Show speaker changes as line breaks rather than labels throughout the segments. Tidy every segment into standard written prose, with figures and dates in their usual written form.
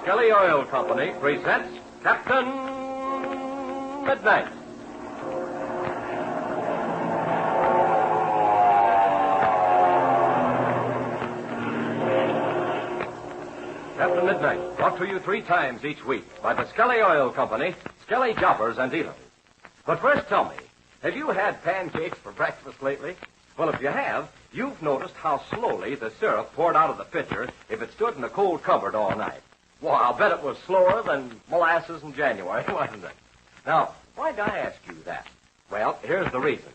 Skelly Oil Company presents Captain Midnight. Captain Midnight, brought to you 3 times each week by the Skelly Oil Company, Skelly Jobbers and Dealers. But first tell me, have you had pancakes for breakfast lately? Well, if you have, you've noticed how slowly the syrup poured out of the pitcher if it stood in a cold cupboard all night. Well, I'll bet it was slower than molasses in January, wasn't it? Now, why did I ask you that? Well, here's the reason.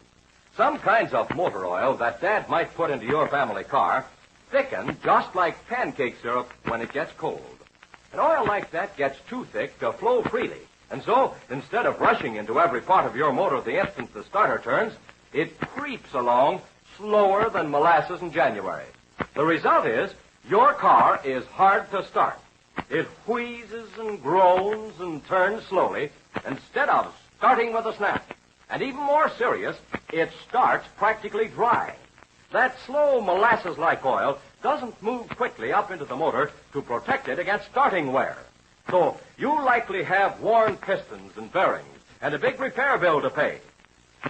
Some kinds of motor oil that Dad might put into your family car thicken just like pancake syrup when it gets cold. An oil like that gets too thick to flow freely. And so, instead of rushing into every part of your motor the instant the starter turns, it creeps along slower than molasses in January. The result is, your car is hard to start. It wheezes and groans and turns slowly instead of starting with a snap. And even more serious, it starts practically dry. That slow molasses-like oil doesn't move quickly up into the motor to protect it against starting wear. So you'll likely have worn pistons and bearings and a big repair bill to pay.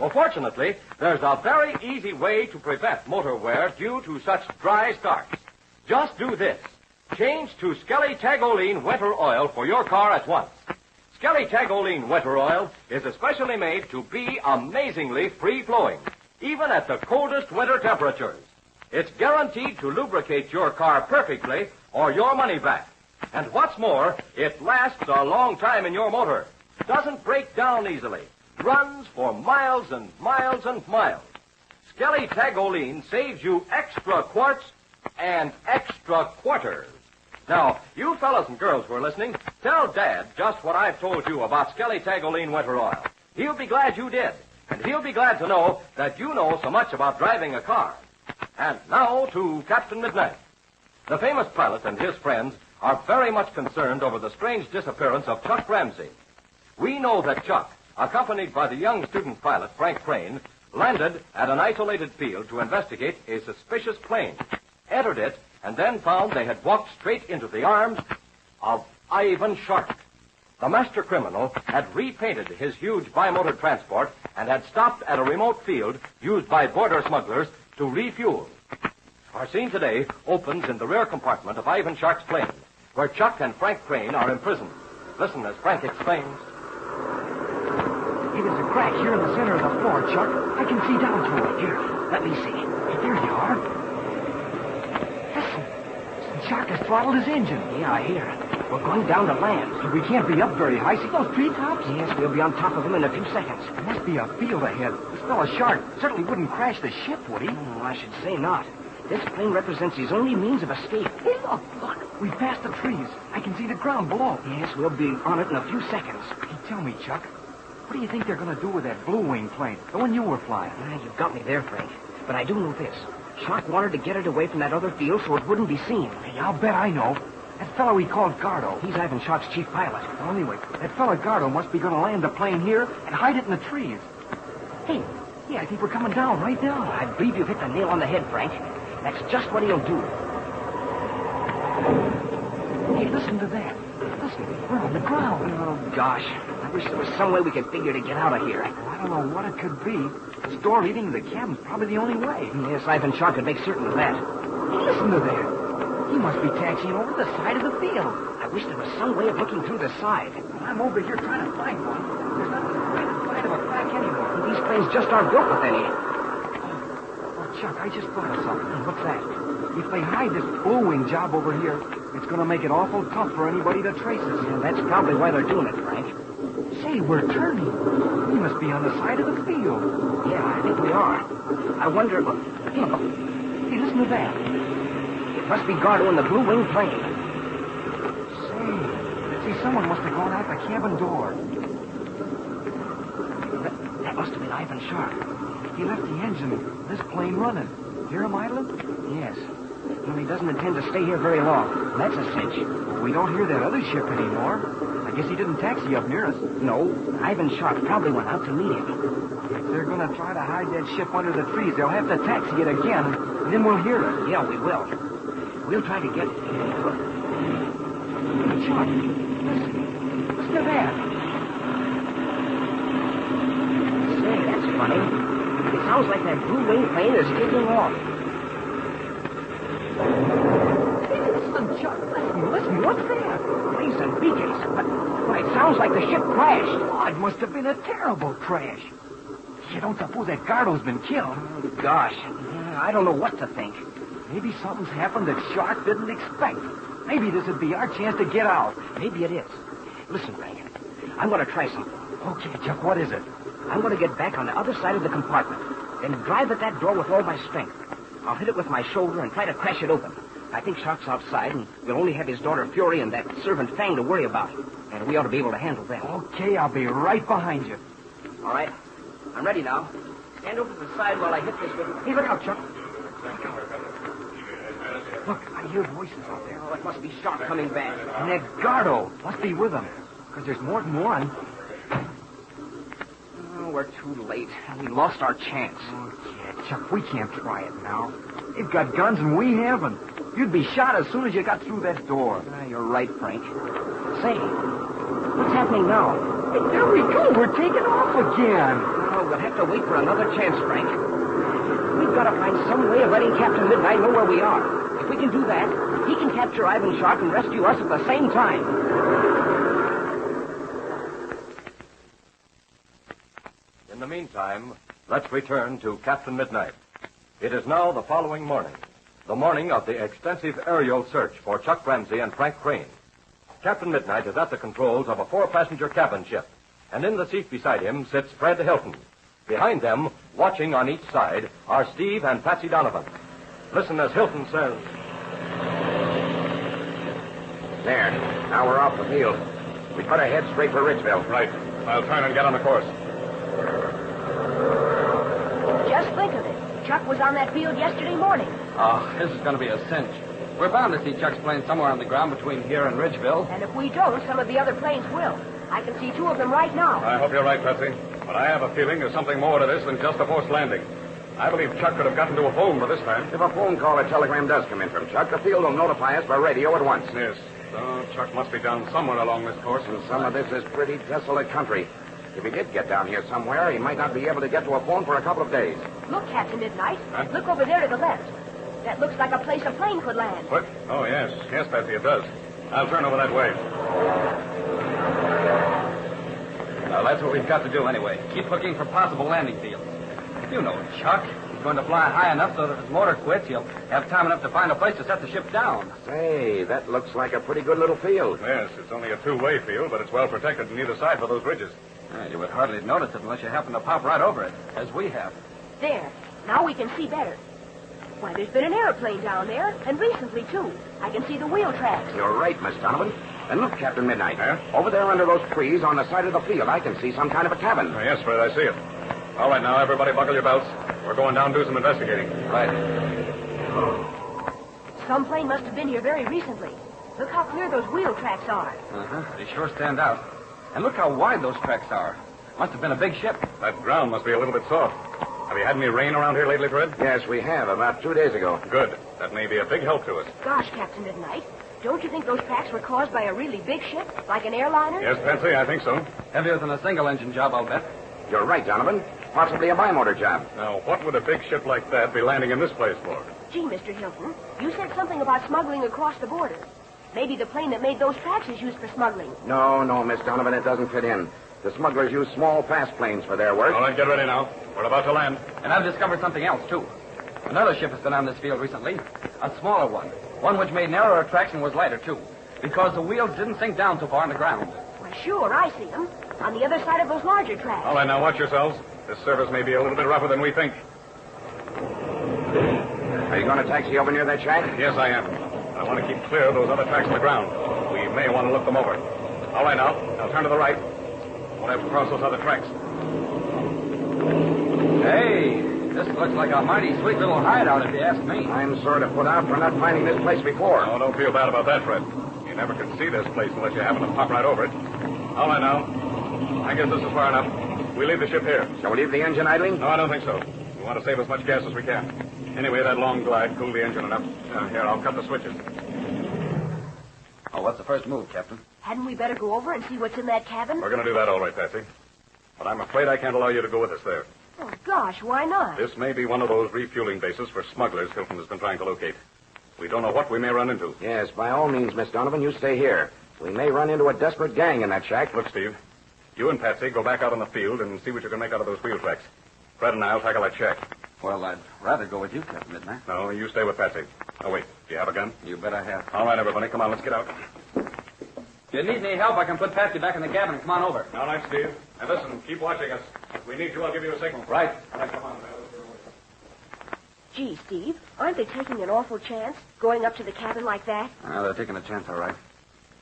Well, fortunately, there's a very easy way to prevent motor wear due to such dry starts. Just do this. Change to Skelly Tagolene Winter Oil for your car at once. Skelly Tagolene Winter Oil is especially made to be amazingly free-flowing, even at the coldest winter temperatures. It's guaranteed to lubricate your car perfectly or your money back. And what's more, it lasts a long time in your motor. Doesn't break down easily. Runs for miles and miles and miles. Skelly Tagolene saves you extra quarts and extra quarters. Now, you fellas and girls who are listening, tell Dad just what I've told you about Skelly Tagolene Winter Oil. He'll be glad you did, and he'll be glad to know that you know so much about driving a car. And now to Captain Midnight. The famous pilot and his friends are very much concerned over the strange disappearance of Chuck Ramsey. We know that Chuck, accompanied by the young student pilot, Frank Crane, landed at an isolated field to investigate a suspicious plane, entered it, and then found they had walked straight into the arms of Ivan Shark. The master criminal had repainted his huge bimotor transport and had stopped at a remote field used by border smugglers to refuel. Our scene today opens in the rear compartment of Ivan Shark's plane, where Chuck and Frank Crane are imprisoned. Listen as Frank explains.
Hey, there's a crack here in the center of the floor, Chuck. I can see down through it. Here, let me see. Hey, there you are. Listen, Chuck has throttled his engine. Yeah, I hear it. We're going down to land. So we can't be up very high. See those treetops? Yes, we'll be on top of them in a few seconds. There must be a field ahead. This fellow Shark certainly wouldn't crash the ship, would he? I should say not. This plane represents his only means of escape. Hey, look. We've passed the trees. I can see the ground below. Yes, we'll be on it in a few seconds. Hey, tell me, Chuck, what do you think they're going to do with that blue wing plane, the one you were flying? You've got me there, Frank. But I do know this. Shark wanted to get it away from that other field so it wouldn't be seen. Hey, I'll bet I know. That fellow he called Gardo. He's Ivan Shark's chief pilot. Well, anyway, that fellow Gardo must be going to land the plane here and hide it in the trees. Hey, I think we're coming down right now. I believe you've hit the nail on the head, Frank. That's just what he'll do. Hey, listen to that. Listen, we're on the ground. Oh, gosh. I wish there was some way we could figure to get out of here. Well, I don't know what it could be. This door leading to the cabin's probably the only way. Yes, Ivan Shark could make certain of that. Hey, listen to that. He must be taxiing over the side of the field. I wish there was some way of looking through the side. Well, I'm over here trying to find one. There's not the side of a crack anymore. These planes just aren't built with any. Oh, Chuck, I just thought of something. What's that? If they hide this blue-wing job over here, it's going to make it awful tough for anybody to trace us. Yeah, that's probably why they're doing it, Frank. Say, we're turning. We must be on the side of the field. Yeah, I think we are. I wonder... Hey, listen to that. It must be Gardo in the blue wing plane. Say, someone must have gone out the cabin door. That must have been Ivan Shark. He left the engine, this plane running. Hear him idling? Yes. Well, he doesn't intend to stay here very long. That's a cinch. Well, we don't hear that other ship anymore. I guess he didn't taxi up near us. No, Ivan Shark probably went out to meet him. If they're going to try to hide that ship under the trees, they'll have to taxi it again, and then we'll hear it. Yeah, we will. We'll try to get... Chuck, listen. Listen to that.
Say, that's funny. It sounds like that blue wing plane is taking off.
Listen, Chuck, listen. What's that? Planes and beacons. But it sounds like the ship crashed. Oh, it must have been a terrible crash. You don't suppose that Gardo's been killed?
Oh, gosh. I don't know what to think.
Maybe something's happened that Shark didn't expect. Maybe this would be our chance to get out.
Maybe it is. Listen, Frank. I'm going to try something.
Okay, Chuck, what is it?
I'm going to get back on the other side of the compartment, then drive at that door with all my strength. I'll hit it with my shoulder and try to crash it open. I think Shark's outside, and we'll only have his daughter Fury and that servant Fang to worry about. And we ought to be able to handle them.
Okay, I'll be right behind you.
All right. I'm ready now. Stand over to the side while I hit this with...
Hey, look out, Chuck. Look, I hear voices out there.
Oh, it must be Shark coming back.
And that Gardo must be with them, because there's more than one.
Oh, we're too late. We lost our chance.
Okay, Chuck, we can't try it now. They've got guns and we haven't. You'd be shot as soon as you got through that door.
You're right, Frank. Say, what's happening now?
Hey, there we go. We're taking off again.
Oh, we'll have to wait for another chance, Frank. We've got to find some way of letting Captain Midnight know where we are. If we can do that, he can capture Ivan Shark and rescue us at the same time.
In the meantime, let's return to Captain Midnight. It is now the following morning, the morning of the extensive aerial search for Chuck Ramsey and Frank Crane. Captain Midnight is at the controls of a 4-passenger cabin ship, and in the seat beside him sits Fred Hilton. Behind them, watching on each side, are Steve and Patsy Donovan. Listen as Hilton says.
There. Now we're off the field. We better head straight for Ridgeville.
Right. I'll turn and get on the course.
Just think of it. Chuck was on that field yesterday morning.
Oh, this is going to be a cinch. We're bound to see Chuck's plane somewhere on the ground between here and Ridgeville.
And if we don't, some of the other planes will. I can see 2 of them right now.
I hope you're right, Patsy. But I have a feeling there's something more to this than just a forced landing. I believe Chuck could have gotten to a phone by this time.
If a phone call or telegram does come in from Chuck, the field will notify us by radio at once.
Yes. So Chuck must be down somewhere along this course.
And some of this is pretty desolate country. If he did get down here somewhere, he might not be able to get to a phone for a couple of days.
Look, Captain Midnight.
Huh?
Look over there to the left. That looks like a place a plane could land.
What? Oh, yes. Yes, Patsy, it does. I'll turn over that way.
Well, that's what we've got to do anyway. Keep looking for possible landing fields. You know Chuck. He's going to fly high enough so that if his motor quits, he'll have time enough to find a place to set the ship down.
Say, that looks like a pretty good little field.
Yes, it's only a 2-way field, but it's well protected on either side by those bridges.
You would hardly notice it unless you happen to pop right over it, as we have.
There. Now we can see better. Why, there's been an airplane down there, and recently, too. I can see the wheel tracks.
You're right, Miss Donovan. And look, Captain Midnight.
Yeah?
Over there under those trees on the side of the field, I can see some kind of a cabin.
Oh, yes, Fred, I see it. All right, now, everybody buckle your belts. We're going down to do some investigating.
Right.
Some plane must have been here very recently. Look how clear those wheel tracks are.
Uh-huh. They sure stand out. And look how wide those tracks are. Must have been a big ship.
That ground must be a little bit soft. Have you had any rain around here lately, Fred?
Yes, we have, about 2 days ago.
Good. That may be a big help to us.
Gosh, Captain Midnight. Don't you think those tracks were caused by a really big ship, like an airliner?
Yes, Patsy, I think so.
Heavier than a single-engine job, I'll bet.
You're right, Donovan. Possibly a bimotor job.
Now, what would a big ship like that be landing in this place for?
Gee, Mr. Hilton, you said something about smuggling across the border. Maybe the plane that made those tracks is used for smuggling.
No, Miss Donovan, it doesn't fit in. The smugglers use small, fast planes for their work.
All right, get ready now. We're about to land.
And I've discovered something else, too. Another ship has been on this field recently. A smaller one. One which made narrower tracks and was lighter, too. Because the wheels didn't sink down so far on the ground.
Why, sure, I see them. On the other side of those larger tracks.
All right, now watch yourselves. This service may be a little bit rougher than we think.
Are you going to taxi over near that shack?
Yes, I am. I want to keep clear of those other tracks on the ground. We may want to look them over. All right, now. I'll turn to the right. Won't have to cross those other tracks.
Hey, this looks like a mighty sweet little hideout, if you ask me.
I'm sort of put out for not finding this place before.
Oh, don't feel bad about that, Fred. You never can see this place unless you happen to pop right over it. All right, now. I guess this is far enough. We leave the ship here.
Shall we leave the engine idling?
No, I don't think so. We want to save as much gas as we can. Anyway, that long glide cooled the engine enough. Here, I'll cut the switches.
Oh, what's the first move, Captain?
Hadn't we better go over and see what's in that cabin?
We're going to do that all right, Patsy. But I'm afraid I can't allow you to go with us there.
Oh, gosh, why not?
This may be one of those refueling bases for smugglers Hilton has been trying to locate. We don't know what we may run into.
Yes, by all means, Miss Donovan, you stay here. We may run into a desperate gang in that shack.
Look, Steve, you and Patsy go back out on the field and see what you can make out of those wheel tracks. Fred and I'll tackle that shack.
Well, I'd rather go with you, Captain Midnight.
No, you stay with Patsy. Oh, wait. Do you have a gun?
You bet I have.
All right, everybody. Come on, let's get out.
If you need any help, I can put Patsy back in the cabin and come on over.
All right, Steve. And listen, keep watching us. If we need you, I'll give you a signal.
Right.
All right, come on.
Gee, Steve, aren't they taking an awful chance going up to the cabin like that?
Well, they're taking a chance, all right.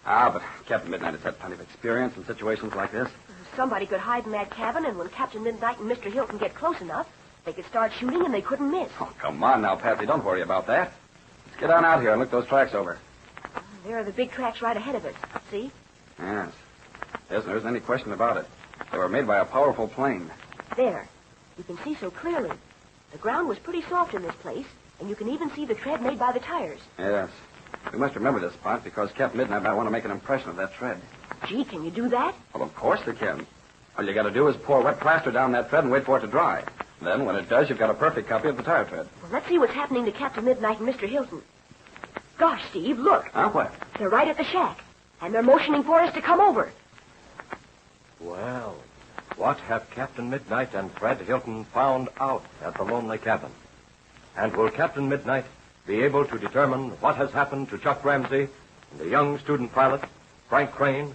But Captain Midnight has had plenty of experience in situations like this.
Somebody could hide in that cabin, and when Captain Midnight and Mr. Hilton get close enough, they could start shooting and they couldn't miss.
Oh, come on now, Patsy. Don't worry about that. Let's get on out here and look those tracks over.
There are the big tracks right ahead of us. See?
Yes. There isn't any question about it. They were made by a powerful plane.
There. You can see so clearly. The ground was pretty soft in this place, and you can even see the tread made by the tires.
Yes. We must remember this spot because Captain Midnight might want to make an impression of that tread.
Gee, can you do that?
Well, of course they can. All you got to do is pour wet plaster down that tread and wait for it to dry. Then, when it does, you've got a perfect copy of the tire tread.
Well, let's see what's happening to Captain Midnight and Mr. Hilton. Gosh, Steve, look.
Huh? What?
They're right at the shack, and they're motioning for us to come over.
Well, what have Captain Midnight and Fred Hilton found out at the lonely cabin? And will Captain Midnight be able to determine what has happened to Chuck Ramsey and the young student pilot, Frank Crane?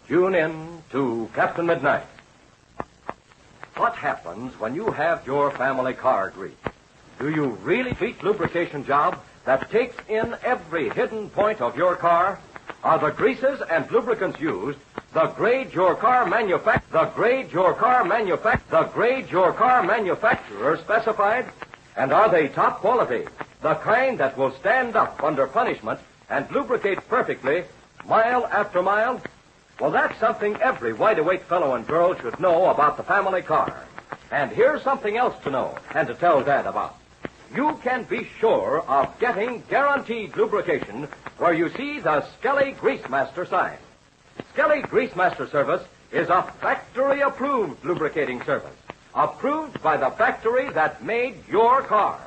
Tune in to Captain Midnight. What happens when you have your family car greased? Do you really treat lubrication job that takes in every hidden point of your car? Are the greases and lubricants used the grade your car manufacturer specified? And are they top quality, the kind that will stand up under punishment and lubricate perfectly mile after mile? Well, that's something every wide-awake fellow and girl should know about the family car. And here's something else to know and to tell Dad about. You can be sure of getting guaranteed lubrication where you see the Skelly Grease Master sign. Skelly Grease Master Service is a factory-approved lubricating service, approved by the factory that made your car.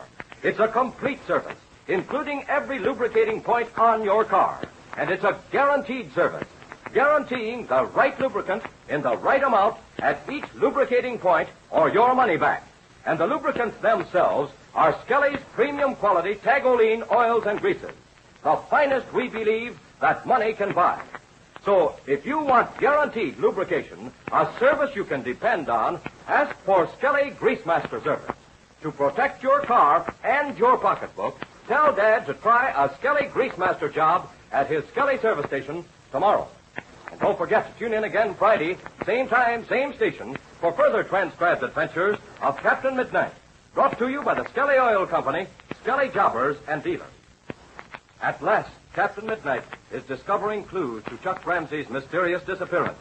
It's a complete service, including every lubricating point on your car. And it's a guaranteed service, guaranteeing the right lubricant in the right amount at each lubricating point or your money back. And the lubricants themselves are Skelly's premium quality Tagoline oils and greases, the finest, we believe, that money can buy. So if you want guaranteed lubrication, a service you can depend on, ask for Skelly Grease Master Service. To protect your car and your pocketbook, tell Dad to try a Skelly Grease Master job at his Skelly service station tomorrow. And don't forget to tune in again Friday, same time, same station, for further transcribed adventures of Captain Midnight, brought to you by the Skelly Oil Company, Skelly Jobbers and Dealers. At last, Captain Midnight is discovering clues to Chuck Ramsey's mysterious disappearance.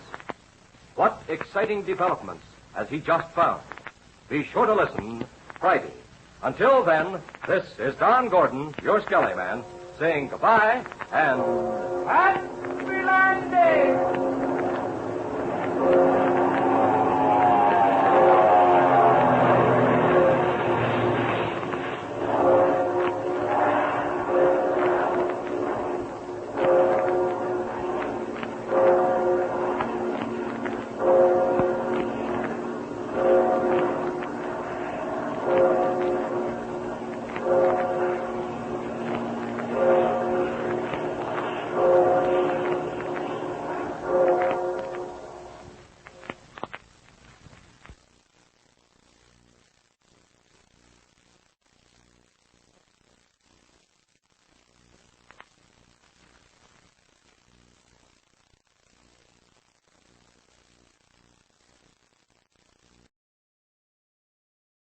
What exciting developments has he just found? Be sure to listen Friday. Until then, this is Don Gordon, your Skelly man, saying goodbye and...
Happy landing!